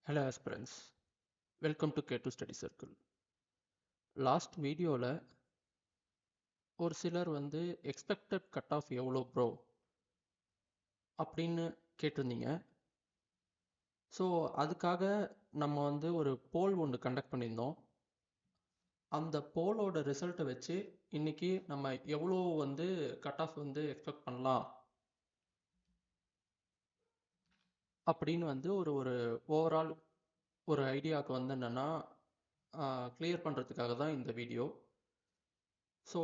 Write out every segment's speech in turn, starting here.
Hello aspirants, welcome to K2 Study Circle. Last வீடியோவில் ஒரு சிலர் எக்ஸ்பெக்டட் கட் ஆஃப் எவ்வளோ ப்ரோ அப்படின்னு கேட்டிருந்தீங்க. ஸோ அதுக்காக நம்ம ஒரு போல் ஒன்று கண்டக்ட் பண்ணியிருந்தோம். அந்த போலோட ரிசல்ட்டை வச்சு இன்னைக்கு நம்ம எவ்வளோ கட் ஆஃப் எக்ஸ்பெக்ட் பண்ணலாம் அப்படின்னு ஒரு ஒரு ஓவரால் ஒரு ஐடியாவுக்கு என்னென்னா கிளியர் பண்ணுறதுக்காக தான் இந்த வீடியோ. ஸோ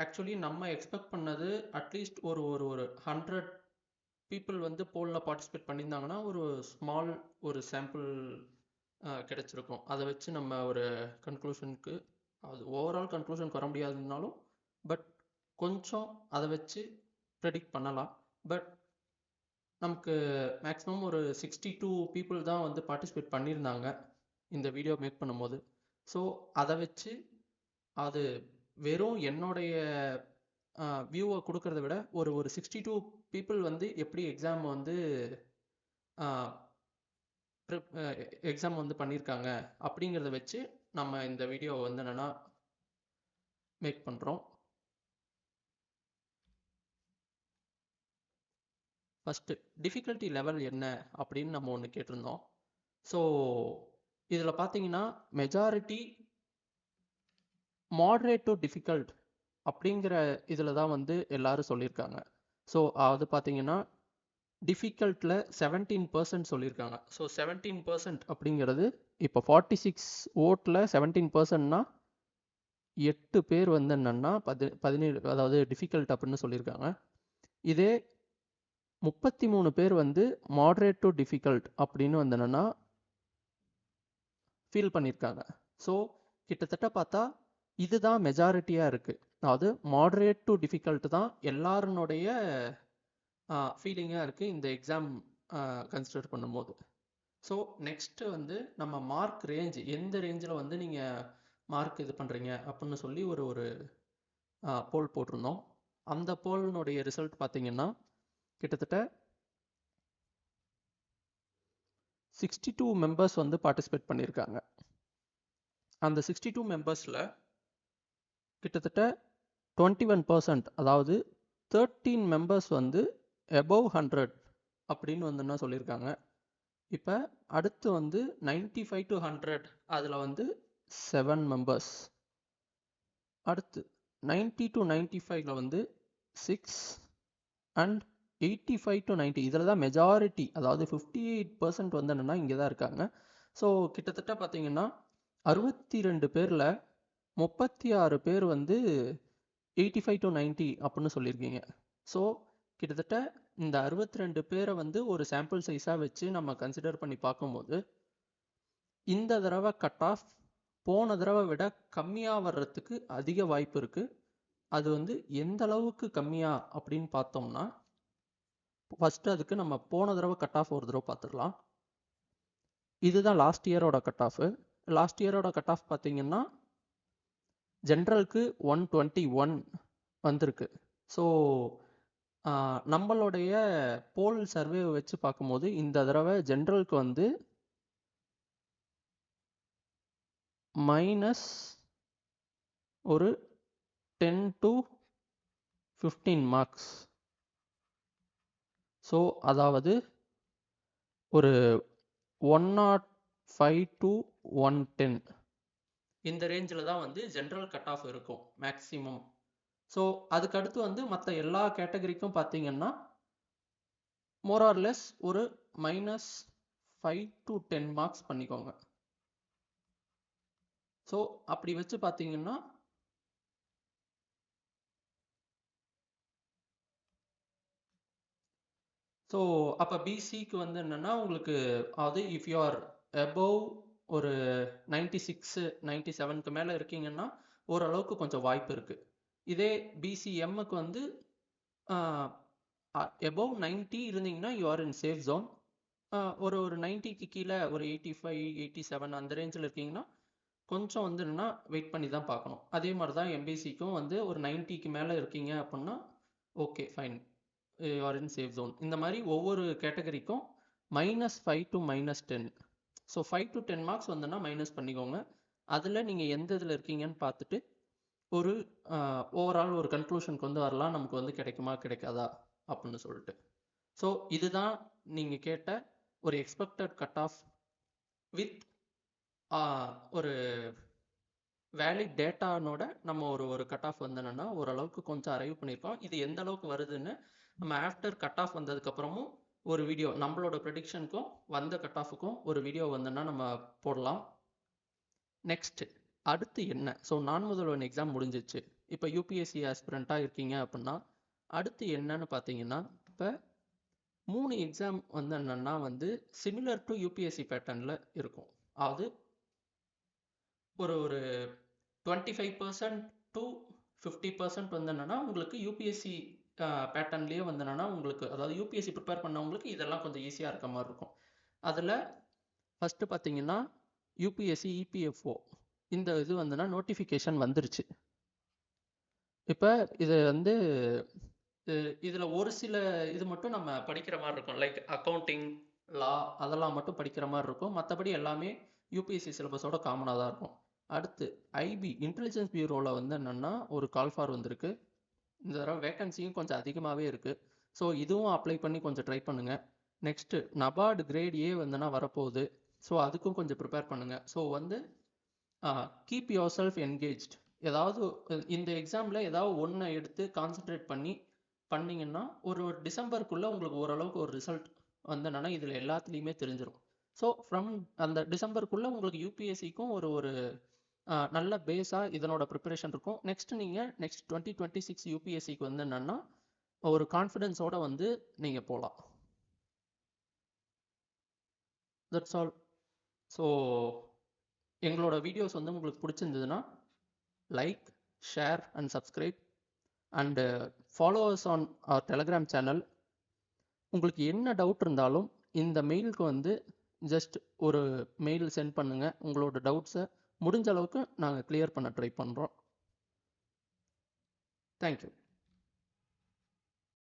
ஆக்சுவலி நம்ம எக்ஸ்பெக்ட் பண்ணது அட்லீஸ்ட் ஒரு ஒரு ஒரு 100 பீப்புள் போலில் பார்ட்டிசிபேட் பண்ணியிருந்தாங்கன்னா ஒரு ஸ்மால் ஒரு சாம்பிள் கிடச்சிருக்கும். அதை வச்சு நம்ம ஒரு கன்க்ளூஷனுக்கு, அது ஓவரால் கன்க்ளூஷனுக்கு வர முடியாதுனாலும் பட் கொஞ்சம் அதை வச்சு ப்ரெடிக்ட் பண்ணலாம். பட் நமக்கு மேக்ஸிமம் ஒரு 62 பீப்புள் தான் பார்ட்டிசிபேட் பண்ணியிருந்தாங்க இந்த வீடியோ மேக் பண்ணும்போது. ஸோ அதை வச்சு அது வெறும் என்னுடைய வியூவை கொடுக்கறத விட ஒரு ஒரு 62 பீப்புள் எப்படி எக்ஸாம் எக்ஸாம் பண்ணியிருக்காங்க அப்படிங்கிறத வச்சு நம்ம இந்த வீடியோ என்னென்னா மேக் பண்ணுறோம். ஃபஸ்ட்டு டிஃபிகல்ட்டி லெவல் என்ன அப்படின்னு நம்ம ஒன்று கேட்டிருந்தோம். ஸோ இதில் பார்த்தீங்கன்னா மெஜாரிட்டி மாட்ரேட் டு டிஃபிகல்ட் அப்படிங்கிற இதில் தான் எல்லாரும் சொல்லியிருக்காங்க. ஸோ அது பார்த்தீங்கன்னா டிஃபிகல்ட்டில் 17% சொல்லியிருக்காங்க. ஸோ 17% அப்படிங்கிறது இப்போ 46 ஓட்டில் 17%னா 8 பேர் என்னென்னா 17, அதாவது டிஃபிகல்ட் அப்படின்னு சொல்லியிருக்காங்க. இதே 33 பேர் மாட்ரேட் டு டிஃபிகல்ட் அப்படின்னு என்னென்னா ஃபீல் பண்ணியிருக்காங்க. ஸோ கிட்டத்தட்ட பார்த்தா இதுதான் மெஜாரிட்டியாக இருக்குது. அதாவது மாட்ரேட் டு டிஃபிகல்ட் தான் எல்லாருடைய ஃபீலிங்காக இருக்குது இந்த எக்ஸாம் கன்சிடர் பண்ணும்போது. ஸோ நெக்ஸ்ட்டு நம்ம மார்க் ரேஞ்ச் எந்த ரேஞ்சில் நீங்கள் மார்க் இது பண்ணுறீங்க அப்படின்னு சொல்லி ஒரு ஒரு போல் போட்டிருந்தோம். அந்த போலினுடைய ரிசல்ட் பார்த்தீங்கன்னா கிட்டத்தட்ட 62 மெம்பர்ஸ் பார்ட்டிசிபேட் பண்ணியிருக்காங்க. அந்த 62 மெம்பர்ஸில் கிட்டத்தட்ட 21%, அதாவது 13 மெம்பர்ஸ் above 100 அப்படின்னு என்ன சொல்லியிருக்காங்க. இப்போ அடுத்து 95 to 100 அதில் 7 மெம்பர்ஸ். அடுத்து 90 to 95ல் 6 அண்ட் 85 to 90 இதில் தான் மெஜாரிட்டி, அதாவது 58% என்னென்னா இங்கே தான் இருக்காங்க. ஸோ கிட்டத்தட்ட பார்த்தீங்கன்னா 62 பேரில் 36 பேர் 85 to 90 அப்படின்னு சொல்லியிருக்கீங்க. ஸோ கிட்டத்தட்ட இந்த 62 பேரை ஒரு சாம்பிள் சைஸாக வச்சு நம்ம கன்சிடர் பண்ணி பார்க்கும்போது இந்த தடவை கட் ஆஃப் போன தடவை விட கம்மியாக வர்றதுக்கு அதிக வாய்ப்பு இருக்குது. அது எந்த அளவுக்கு கம்மியாக அப்படின்னு பார்த்தோம்னா ஃபஸ்ட்டு அதுக்கு நம்ம போன தடவை கட் ஆஃப் ஒரு தடவை பார்த்துடலாம். இதுதான் லாஸ்ட் இயரோட கட் ஆஃபு. லாஸ்ட் இயரோட கட் ஆஃப் பார்த்தீங்கன்னா ஜென்ரலுக்கு 121 வந்திருக்கு. ஸோ நம்மளுடைய போல் சர்வேவை வச்சு பார்க்கும்போது இந்த தடவை ஜென்ரலுக்கு மைனஸ் ஒரு 10 to 15 மார்க்ஸ். ஸோ அதாவது ஒரு 105 to 110 இந்த ரேஞ்சில் தான் ஜென்ரல் கட் ஆஃப் இருக்கும் மேக்ஸிமம். ஸோ அதுக்கடுத்து மற்ற எல்லா கேட்டகரிக்கும் பார்த்தீங்கன்னா மோர் ஆர் லெஸ் ஒரு -5 to 10 மார்க்ஸ் பண்ணிக்கோங்க. ஸோ அப்படி வச்சு பார்த்தீங்கன்னா ஸோ அப்போ பிசிக்கு என்னென்னா உங்களுக்கு, அதாவது இஃப் யூ ஆர் அபவ் ஒரு 96 97க்கு மேலே இருக்கீங்கன்னா ஓரளவுக்கு கொஞ்சம் வாய்ப்பு இருக்குது. இதே பிசிஎம்முக்கு above 90 இருந்தீங்கன்னா you are in safe zone. ஒரு ஒரு 90க்கு கீழே ஒரு 85 87 அந்த ரேஞ்சில் இருக்கீங்கன்னா கொஞ்சம் என்னென்னா வெயிட் பண்ணி தான் பார்க்கணும். அதே மாதிரி தான் எம்பிசிக்கும் ஒரு 90க்கு மேலே இருக்கீங்க அப்படின்னா okay fine, you are in safe zone. இந்த மாதிரி ஒவ்வொரு கேட்டகரிக்கும் -5 to -10 ஸோ 5 to 10 மார்க்ஸ் வந்துன்னா மைனஸ் பண்ணிக்கோங்க. அதில் நீங்கள் எந்த இதில் இருக்கீங்கன்னு பார்த்துட்டு ஒரு ஓவரால் ஒரு கன்க்ளூஷனுக்கு வந்து வரலாம், நமக்கு வந்து கிடைக்குமா கிடைக்காதா அப்படின்னு சொல்லிட்டு. ஸோ இதுதான் நீங்கள் கேட்ட ஒரு எக்ஸ்பெக்டட் கட் ஆஃப் வித் ஒரு வேலிட் டேட்டானோட நம்ம ஒரு கட் ஆஃப் வந்து என்னென்னா ஓரளவுக்கு கொஞ்சம் அரைவ் பண்ணியிருக்கோம். இது எந்த அளவுக்கு வருதுன்னு நம்ம ஆஃப்டர் கட் ஆஃப் வந்ததுக்கப்புறமும் ஒரு வீடியோ நம்மளோட ப்ரெடிக்ஷனுக்கும் வந்த கட் ஆஃபுக்கும் ஒரு வீடியோ வந்துன்னா நம்ம போடலாம். நெக்ஸ்ட்டு அடுத்து என்ன? ஸோ நான் முதல்வன் எக்ஸாம் முடிஞ்சிச்சு. இப்போ யூபிஎஸ்சி ஆஸ்பிரண்ட்டாக இருக்கீங்க அப்படின்னா அடுத்து என்னன்னு பார்த்தீங்கன்னா, இப்போ 3 எக்ஸாம் வந்து என்னென்னா வந்து சிமிலர் டு யூபிஎஸ்சி பேட்டர்னில் இருக்கும். அதாவது ஒரு 25% to 50% வந்து என்னென்னா உங்களுக்கு யூபிஎஸ்சி பேட்டர்ன்லேயே வந்து என்னென்னா உங்களுக்கு, அதாவது யூபிஎஸ்சி ப்ரிப்பேர் பண்ணவங்களுக்கு இதெல்லாம் கொஞ்சம் ஈஸியாக இருக்க மாதிரி இருக்கும். அதில் ஃபஸ்ட்டு பார்த்தீங்கன்னா யூபிஎஸ்சி இபிஎஃப்ஓ இந்த இது வந்துன்னா நோட்டிஃபிகேஷன் வந்துருச்சு. இப்போ இது வந்து இதில் ஒரு சில இது மட்டும் நம்ம படிக்கிற மாதிரி இருக்கும், லைக் அக்கௌண்டிங், லா அதெல்லாம் மட்டும் படிக்கிற மாதிரி இருக்கும். மற்றபடி எல்லாமே யூபிஎஸ்சி சிலபஸோட காமனாக தான் இருக்கும். அடுத்து ஐபி இன்டெலிஜென்ஸ் பியூரோவில் வந்து என்னென்னா ஒரு கால் ஃபார் வந்திருக்கு. இந்த தடவை வேகன்சியும் கொஞ்சம் அதிகமாகவே இருக்குது. ஸோ இதுவும் அப்ளை பண்ணி கொஞ்சம் ட்ரை பண்ணுங்கள். நெக்ஸ்ட்டு நபார்டு கிரேட் ஏ வந்துன்னா வரப்போகுது. ஸோ அதுக்கும் கொஞ்சம் ப்ரிப்பேர் பண்ணுங்கள். ஸோ வந்து கீப் யுவர் செல்ஃப் என்கேஜ்ட். ஏதாவது இந்த எக்ஸாமில் ஏதாவது ஒன்றை எடுத்து கான்சென்ட்ரேட் பண்ணி பண்ணிங்கன்னா ஒரு டிசம்பருக்குள்ளே உங்களுக்கு ஓரளவுக்கு ஒரு ரிசல்ட் வந்து என்னென்னா இதில் எல்லாத்துலேயுமே தெரிஞ்சிடும். ஸோ ஃப்ரம் அந்த டிசம்பருக்குள்ளே உங்களுக்கு யூபிஎஸ்சிக்கும் ஒரு நல்ல பேஸாக இதனோட ப்ரிப்பரேஷன் இருக்கும். நெக்ஸ்ட் 2026 யூபிஎஸ்சிக்கு வந்து என்னென்னா ஒரு கான்ஃபிடென்ஸோடு வந்து நீங்கள் போகலாம். That's all. ஸோ எங்களோட வீடியோஸ் வந்து உங்களுக்கு பிடிச்சிருந்ததுன்னா like, share and subscribe and follow us on our Telegram channel. உங்களுக்கு என்ன டவுட் இருந்தாலும் இந்த மெயிலுக்கு வந்து ஜஸ்ட் ஒரு மெயில் சென்ட் பண்ணுங்கள். உங்களோட டவுட்ஸை முடிஞ்ச அளவுக்கு நாங்கள் கிளியர் பண்ண ட்ரை பண்ணுறோம். தேங்க்யூ.